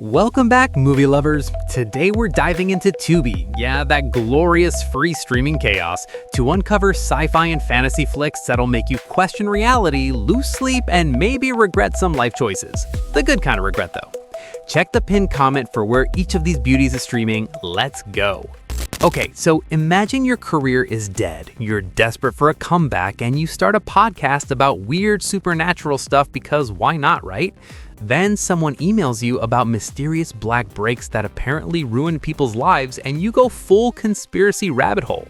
Welcome back, movie lovers. Today we're diving into TUBI, that glorious free streaming chaos, to uncover sci-fi and fantasy flicks that'll make you question reality, lose sleep, and maybe regret some life choices. The good kind of regret, though. Check the pinned comment for where each of these beauties is streaming. Let's go. Okay, so imagine your career is dead. You're desperate for a comeback, and you start a podcast about weird supernatural stuff because why not, right? Then someone emails you about mysterious black breaks that apparently ruin people's lives, and you go full conspiracy rabbit hole.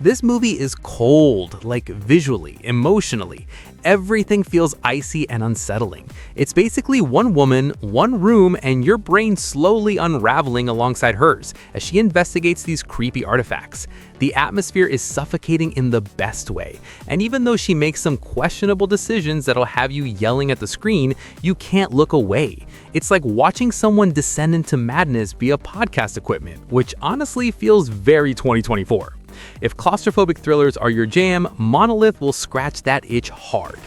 This movie is cold, like visually, emotionally. Everything feels icy and unsettling. It's basically one woman, one room, and your brain slowly unraveling alongside hers as she investigates these creepy artifacts. The atmosphere is suffocating in the best way, and even though she makes some questionable decisions that'll have you yelling at the screen, you can't look away. It's like watching someone descend into madness via podcast equipment, which honestly feels very 2024. If claustrophobic thrillers are your jam, Monolith will scratch that itch hard.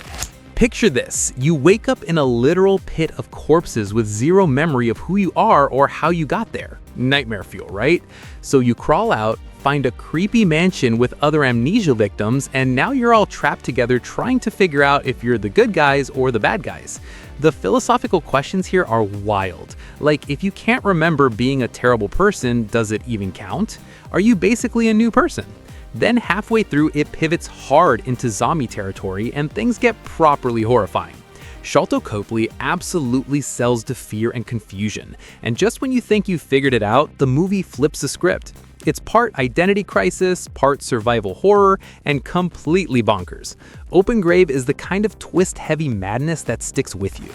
Picture this: you wake up in a literal pit of corpses with zero memory of who you are or how you got there. Nightmare fuel, right? So you crawl out, find a creepy mansion with other amnesia victims, and now you're all trapped together trying to figure out if you're the good guys or the bad guys. The philosophical questions here are wild. Like, if you can't remember being a terrible person, does it even count? Are you basically a new person? Then halfway through, it pivots hard into zombie territory and things get properly horrifying. Sharlto Copley absolutely sells to fear and confusion, and just when you think you've figured it out, the movie flips the script. It's part identity crisis, part survival horror, and completely bonkers. Open Grave is the kind of twist-heavy madness that sticks with you.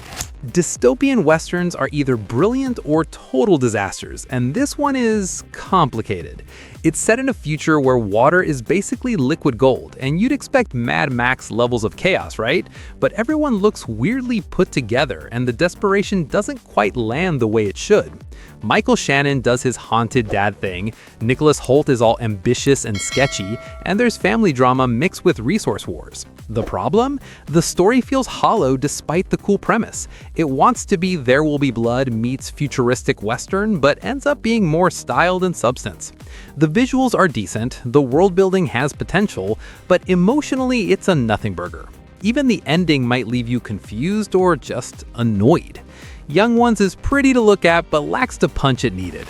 Dystopian westerns are either brilliant or total disasters, and this one is complicated. It's set in a future where water is basically liquid gold, and you'd expect Mad Max levels of chaos, right? But everyone looks weirdly put together, and the desperation doesn't quite land the way it should. Michael Shannon does his haunted dad thing, Nicholas Hoult is all ambitious and sketchy, and there's family drama mixed with resource wars. The problem? The story feels hollow despite the cool premise. It wants to be There Will Be Blood meets futuristic western, but ends up being more style than substance. The visuals are decent, the world building has potential, but emotionally it's a nothing burger. Even the ending might leave you confused or just annoyed. Young Ones is pretty to look at, but lacks the punch it needed.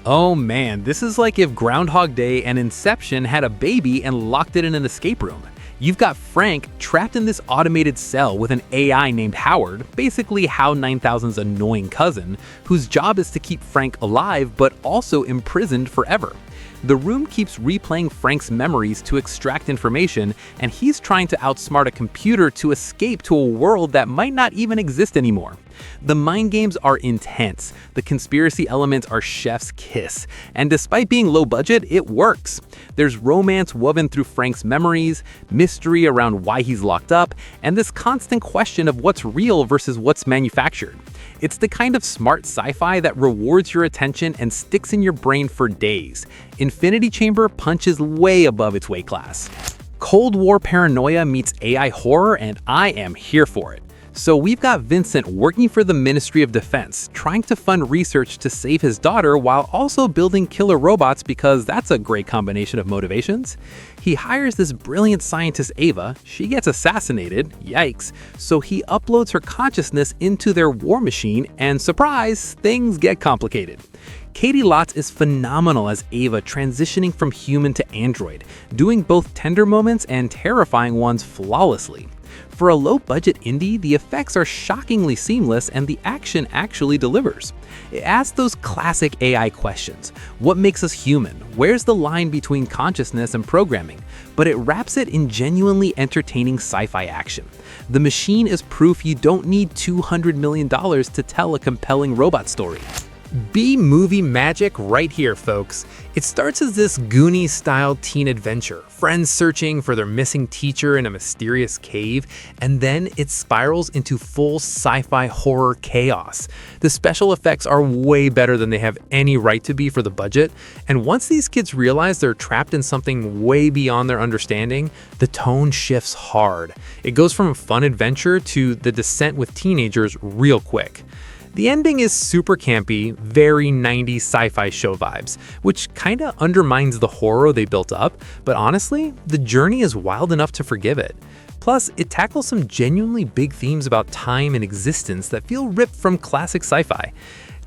Oh man, this is like if Groundhog Day and Inception had a baby and locked it in an escape room. You've got Frank trapped in this automated cell with an AI named Howard, basically HOW 9000's annoying cousin, whose job is to keep Frank alive but also imprisoned forever. The room keeps replaying Frank's memories to extract information, and he's trying to outsmart a computer to escape to a world that might not even exist anymore. The mind games are intense, the conspiracy elements are chef's kiss, and despite being low budget, it works. There's romance woven through Frank's memories, mystery around why he's locked up, and this constant question of what's real versus what's manufactured. It's the kind of smart sci-fi that rewards your attention and sticks in your brain for days. Infinity Chamber punches way above its weight class. Cold War paranoia meets AI horror, and I am here for it. So we've got Vincent working for the Ministry of Defense, trying to fund research to save his daughter while also building killer robots because that's a great combination of motivations. He hires this brilliant scientist Ava, she gets assassinated, yikes, so he uploads her consciousness into their war machine and surprise, things get complicated. Katie Lotz is phenomenal as Ava transitioning from human to android, doing both tender moments and terrifying ones flawlessly. For a low-budget indie, the effects are shockingly seamless and the action actually delivers. It asks those classic AI questions. What makes us human? Where's the line between consciousness and programming? But it wraps it in genuinely entertaining sci-fi action. The machine is proof you don't need $200 million to tell a compelling robot story. B-movie magic right here, folks. It starts as this Goonies-style teen adventure, friends searching for their missing teacher in a mysterious cave, and then it spirals into full sci-fi horror chaos. The special effects are way better than they have any right to be for the budget, and once these kids realize they're trapped in something way beyond their understanding, the tone shifts hard. It goes from a fun adventure to the descent with teenagers real quick. The ending is super campy, very 90s sci-fi show vibes, which kinda undermines the horror they built up, but honestly, the journey is wild enough to forgive it. Plus, it tackles some genuinely big themes about time and existence that feel ripped from classic sci-fi.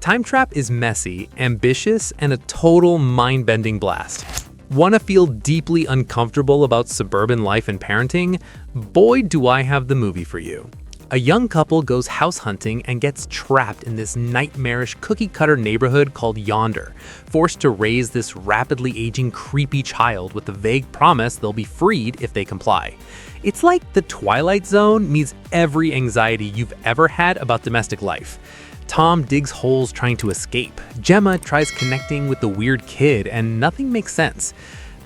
Time Trap is messy, ambitious, and a total mind-bending blast. Want to feel deeply uncomfortable about suburban life and parenting? Boy, do I have the movie for you. A young couple goes house hunting and gets trapped in this nightmarish cookie-cutter neighborhood called Yonder, forced to raise this rapidly aging creepy child with the vague promise they'll be freed if they comply. It's like The Twilight Zone meets every anxiety you've ever had about domestic life. Tom digs holes trying to escape. Gemma tries connecting with the weird kid, and nothing makes sense.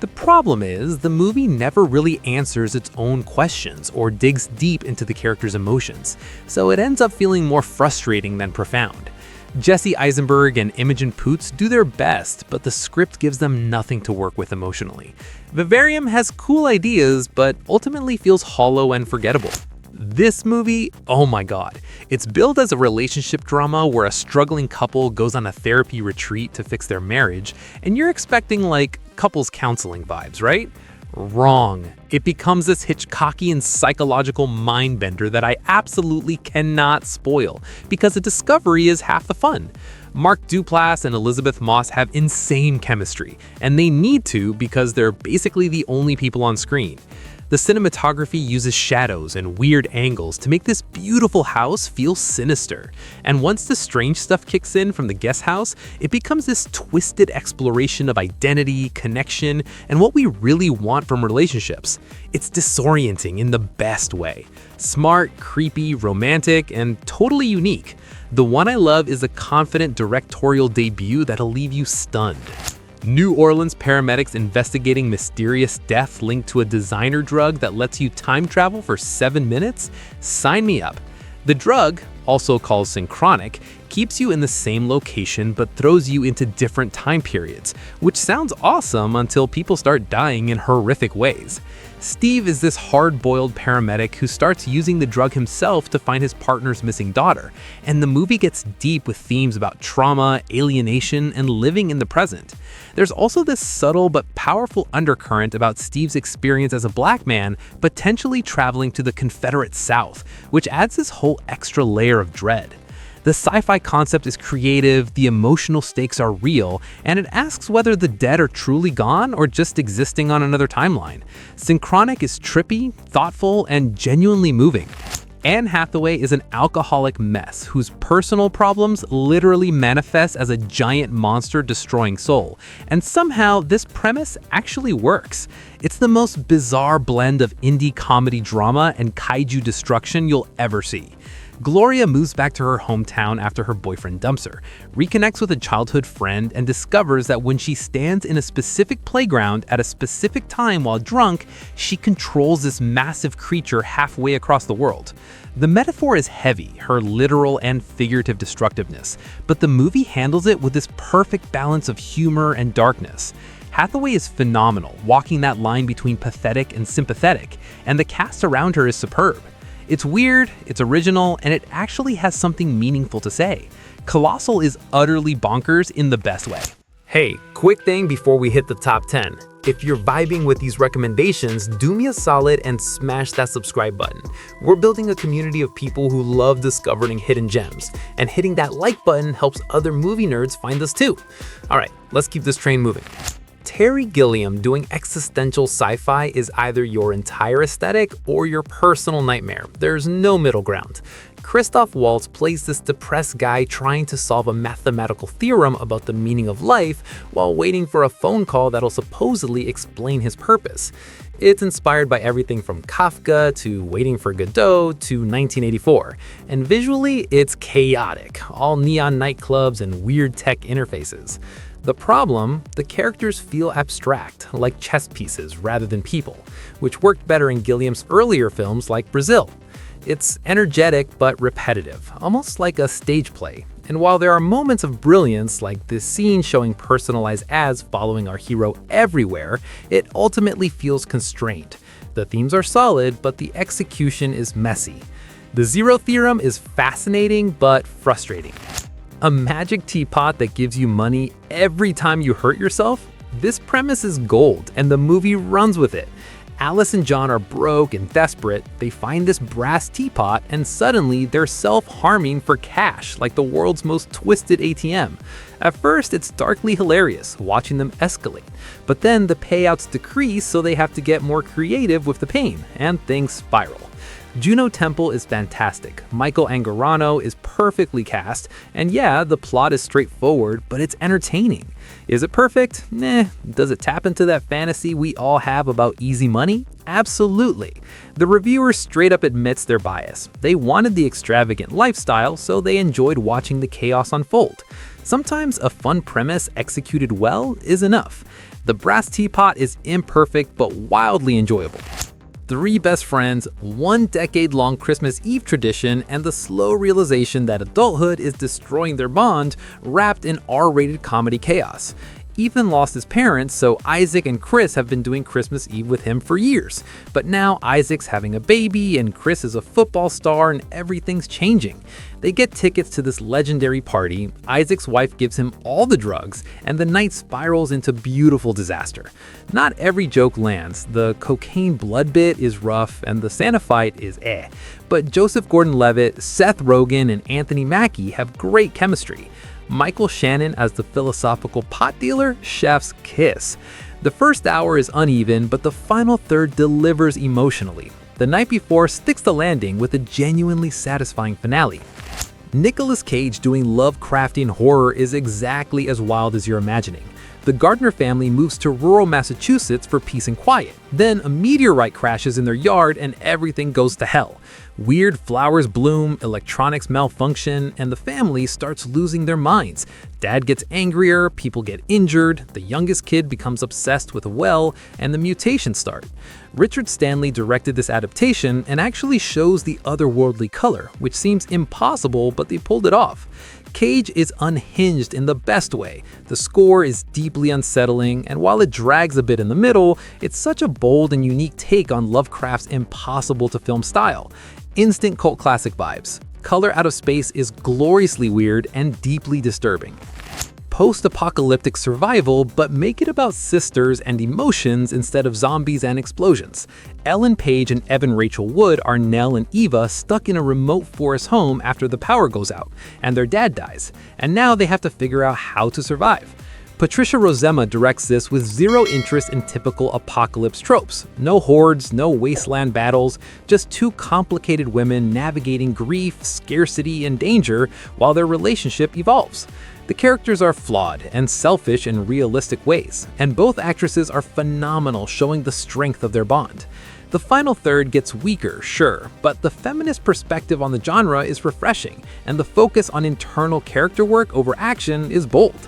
The problem is, the movie never really answers its own questions or digs deep into the characters' emotions, so it ends up feeling more frustrating than profound. Jesse Eisenberg and Imogen Poots do their best, but the script gives them nothing to work with emotionally. Vivarium has cool ideas, but ultimately feels hollow and forgettable. This movie, oh my god. It's billed as a relationship drama where a struggling couple goes on a therapy retreat to fix their marriage, and you're expecting like couples counseling vibes, right? Wrong. It becomes this Hitchcockian psychological mind-bender that I absolutely cannot spoil, because the discovery is half the fun. Mark Duplass and Elizabeth Moss have insane chemistry, and they need to because they're basically the only people on screen. The cinematography uses shadows and weird angles to make this beautiful house feel sinister. And once the strange stuff kicks in from the guest house, it becomes this twisted exploration of identity, connection, and what we really want from relationships. It's disorienting in the best way. Smart, creepy, romantic, and totally unique. The one I love is a confident directorial debut that'll leave you stunned. New Orleans paramedics investigating mysterious death linked to a designer drug that lets you time travel for 7 minutes? Sign me up. The drug, also called SYNCHRONIC, keeps you in the same location but throws you into different time periods, which sounds awesome until people start dying in horrific ways. Steve is this hard-boiled paramedic who starts using the drug himself to find his partner's missing daughter, and the movie gets deep with themes about trauma, alienation, and living in the present. There's also this subtle but powerful undercurrent about Steve's experience as a black man potentially traveling to the Confederate South, which adds this whole extra layer of dread. The sci-fi concept is creative, the emotional stakes are real, and it asks whether the dead are truly gone or just existing on another timeline. SYNCHRONIC is trippy, thoughtful, and genuinely moving. Anne Hathaway is an alcoholic mess whose personal problems literally manifest as a giant monster destroying soul, and somehow this premise actually works. It's the most bizarre blend of indie comedy drama and kaiju destruction you'll ever see. Gloria moves back to her hometown after her boyfriend dumps her, reconnects with a childhood friend, and discovers that when she stands in a specific playground at a specific time while drunk, she controls this massive creature halfway across the world. The metaphor is heavy, her literal and figurative destructiveness, but the movie handles it with this perfect balance of humor and darkness. Hathaway is phenomenal, walking that line between pathetic and sympathetic, and the cast around her is superb. It's weird, it's original, and it actually has something meaningful to say. Colossal is utterly bonkers in the best way. Hey, quick thing before we hit the top 10. If you're vibing with these recommendations, do me a solid and smash that subscribe button. We're building a community of people who love discovering hidden gems, and hitting that like button helps other movie nerds find us too. All right, let's keep this train moving. Terry Gilliam doing existential sci-fi is either your entire aesthetic or your personal nightmare. There's no middle ground. Christoph Waltz plays this depressed guy trying to solve a mathematical theorem about the meaning of life while waiting for a phone call that'll supposedly explain his purpose. It's inspired by everything from Kafka to Waiting for Godot to 1984, and visually it's chaotic, all neon nightclubs and weird tech interfaces. The problem, the characters feel abstract, like chess pieces rather than people, which worked better in Gilliam's earlier films like Brazil. It's energetic but repetitive, almost like a stage play. And while there are moments of brilliance, like this scene showing personalized ads following our hero everywhere, it ultimately feels constrained. The themes are solid, but the execution is messy. The zero theorem is fascinating but frustrating. A magic teapot that gives you money every time you hurt yourself? This premise is gold, and the movie runs with it. Alice and John are broke and desperate. They find this brass teapot, and suddenly they're self-harming for cash, like the world's most twisted ATM. At first, it's darkly hilarious, watching them escalate. But then the payouts decrease, so they have to get more creative with the pain, and things spiral. Juno Temple is fantastic. Michael Angarano is perfectly cast, and yeah, the plot is straightforward, but it's entertaining. Is it perfect? Nah. Does it tap into that fantasy we all have about easy money? Absolutely. The reviewer straight up admits their bias. They wanted the extravagant lifestyle, so they enjoyed watching the chaos unfold. Sometimes a fun premise executed well is enough. The brass teapot is imperfect but wildly enjoyable. Three best friends, one decade-long Christmas Eve tradition, and the slow realization that adulthood is destroying their bond, wrapped in R-rated comedy chaos. Ethan lost his parents, so Isaac and Chris have been doing Christmas Eve with him for years. But now Isaac's having a baby, and Chris is a football star, and everything's changing. They get tickets to this legendary party, Isaac's wife gives him all the drugs, and the night spirals into beautiful disaster. Not every joke lands. The cocaine blood bit is rough, and the Santa fight is eh. But Joseph Gordon-Levitt, Seth Rogen, and Anthony Mackie have great chemistry. Michael Shannon as the philosophical pot dealer, chef's kiss. The first hour is uneven, but the final third delivers emotionally. The Night Before sticks the landing with a genuinely satisfying finale. Nicolas Cage doing Lovecraftian horror is exactly as wild as you're imagining. The Gardner family moves to rural Massachusetts for peace and quiet. Then a meteorite crashes in their yard and everything goes to hell. Weird flowers bloom, electronics malfunction, and the family starts losing their minds. Dad gets angrier, people get injured, the youngest kid becomes obsessed with a well, and the mutations start. Richard Stanley directed this adaptation and actually shows the otherworldly color, which seems impossible, but they pulled it off. Cage is unhinged in the best way. The score is deeply unsettling, and while it drags a bit in the middle, it's such a bold and unique take on Lovecraft's impossible-to-film style. Instant cult classic vibes. Color Out of Space is gloriously weird and deeply disturbing. Post-apocalyptic survival, but make it about sisters and emotions instead of zombies and explosions. Ellen Page and Evan Rachel Wood are Nell and Eva stuck in a remote forest home after the power goes out, and their dad dies, and now they have to figure out how to survive. Patricia Rozema directs this with zero interest in typical apocalypse tropes. No hordes, no wasteland battles, just two complicated women navigating grief, scarcity, and danger while their relationship evolves. The characters are flawed and selfish in realistic ways, and both actresses are phenomenal, showing the strength of their bond. The final third gets weaker, sure, but the feminist perspective on the genre is refreshing, and the focus on internal character work over action is bold.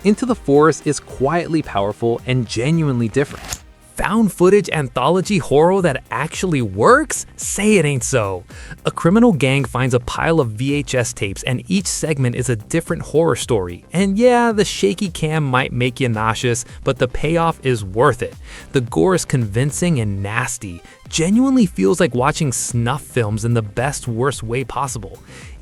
Into the Forest is quietly powerful and genuinely different. Found footage anthology horror that actually works? Say it ain't so. A criminal gang finds a pile of VHS tapes and each segment is a different horror story. And yeah, the shaky cam might make you nauseous, but the payoff is worth it. The gore is convincing and nasty. Genuinely feels like watching snuff films in the best, worst way possible.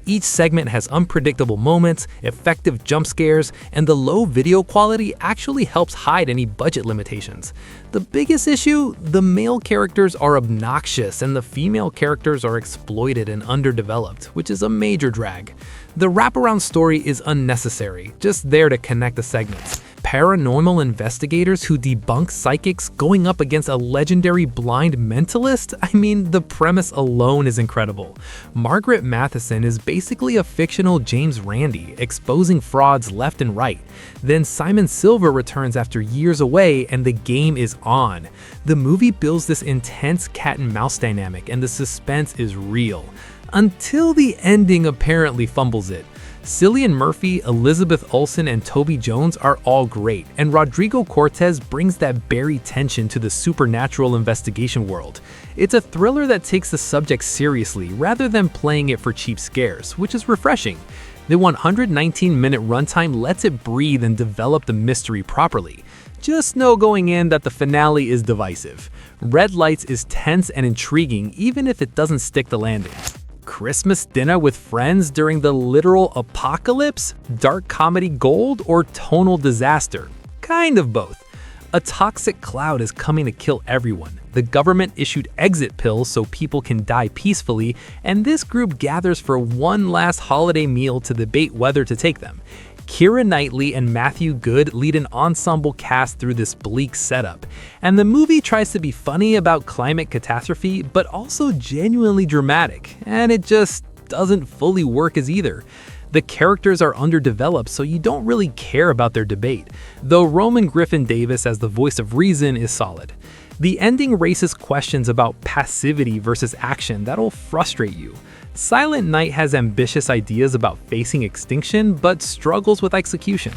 Each segment has unpredictable moments, effective jump scares, and the low video quality actually helps hide any budget limitations. The biggest issue? The male characters are obnoxious and the female characters are exploited and underdeveloped, which is a major drag. The wraparound story is unnecessary, just there to connect the segments. Paranormal investigators who debunk psychics going up against a legendary blind mentalist? I mean, the premise alone is incredible. Margaret Matheson is basically a fictional James Randi, exposing frauds left and right. Then Simon Silver returns after years away and the game is on. The movie builds this intense cat and mouse dynamic and the suspense is real. Until the ending apparently fumbles it. Cillian Murphy, Elizabeth Olsen, and Toby Jones are all great, and Rodrigo Cortez brings that buried tension to the supernatural investigation world. It's a thriller that takes the subject seriously rather than playing it for cheap scares, which is refreshing. The 119-minute runtime lets it breathe and develop the mystery properly. Just know going in that the finale is divisive. Red Lights is tense and intriguing even if it doesn't stick the landing. Christmas dinner with friends during the literal apocalypse? Dark comedy gold? Or tonal disaster? Kind of both. A toxic cloud is coming to kill everyone. The government issued exit pills so people can die peacefully, and this group gathers for one last holiday meal to debate whether to take them. Keira Knightley and Matthew Goode lead an ensemble cast through this bleak setup, and the movie tries to be funny about climate catastrophe, but also genuinely dramatic, and it just doesn't fully work as either. The characters are underdeveloped, so you don't really care about their debate, though Roman Griffin Davis as the voice of reason is solid. The ending raises questions about passivity versus action that'll frustrate you. Silent Night has ambitious ideas about facing extinction, but struggles with execution.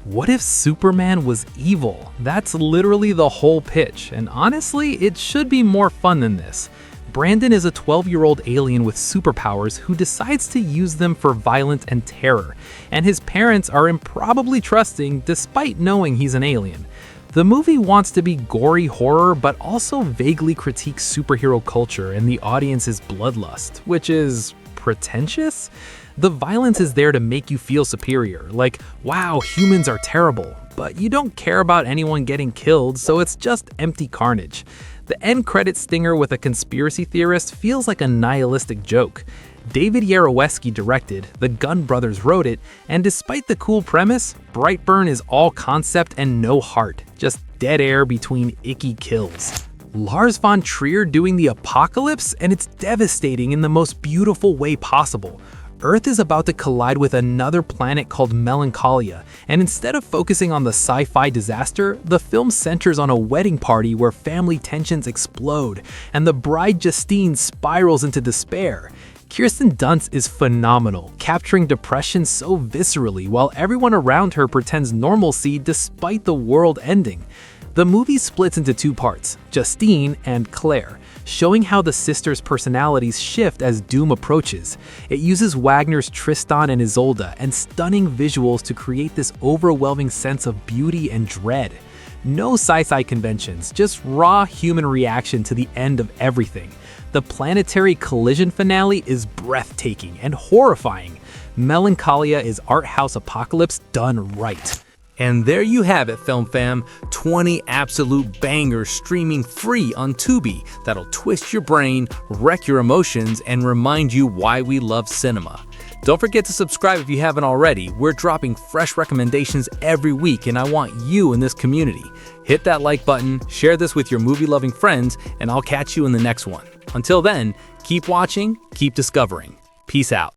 What if Superman was evil? That's literally the whole pitch, and honestly, it should be more fun than this. Brandon is a 12-year-old alien with superpowers who decides to use them for violence and terror, and his parents are improbably trusting despite knowing he's an alien. The movie wants to be gory horror, but also vaguely critiques superhero culture and the audience's bloodlust, which is pretentious. The violence is there to make you feel superior, like, wow, humans are terrible, but you don't care about anyone getting killed, so it's just empty carnage. The end credit stinger with a conspiracy theorist feels like a nihilistic joke. David Yaroweski directed, the Gunn brothers wrote it, and despite the cool premise, Brightburn is all concept and no heart, just dead air between icky kills. Lars von Trier doing the apocalypse, and it's devastating in the most beautiful way possible. Earth is about to collide with another planet called Melancholia, and instead of focusing on the sci-fi disaster, the film centers on a wedding party where family tensions explode, and the bride Justine spirals into despair. Kirsten Dunst is phenomenal, capturing depression so viscerally while everyone around her pretends normalcy despite the world ending. The movie splits into two parts, Justine and Claire, showing how the sisters' personalities shift as doom approaches. It uses Wagner's Tristan and Isolde and stunning visuals to create this overwhelming sense of beauty and dread. No sci-fi conventions, just raw human reaction to the end of everything. The planetary collision finale is breathtaking and horrifying. Melancholia is art house apocalypse done right. And there you have it, Film Fam, 20 absolute bangers streaming free on TUBI that'll twist your brain, wreck your emotions, and remind you why we love cinema. Don't forget to subscribe if you haven't already. We're dropping fresh recommendations every week, and I want you in this community. Hit that like button, share this with your movie-loving friends, and I'll catch you in the next one. Until then, keep watching, keep discovering. Peace out.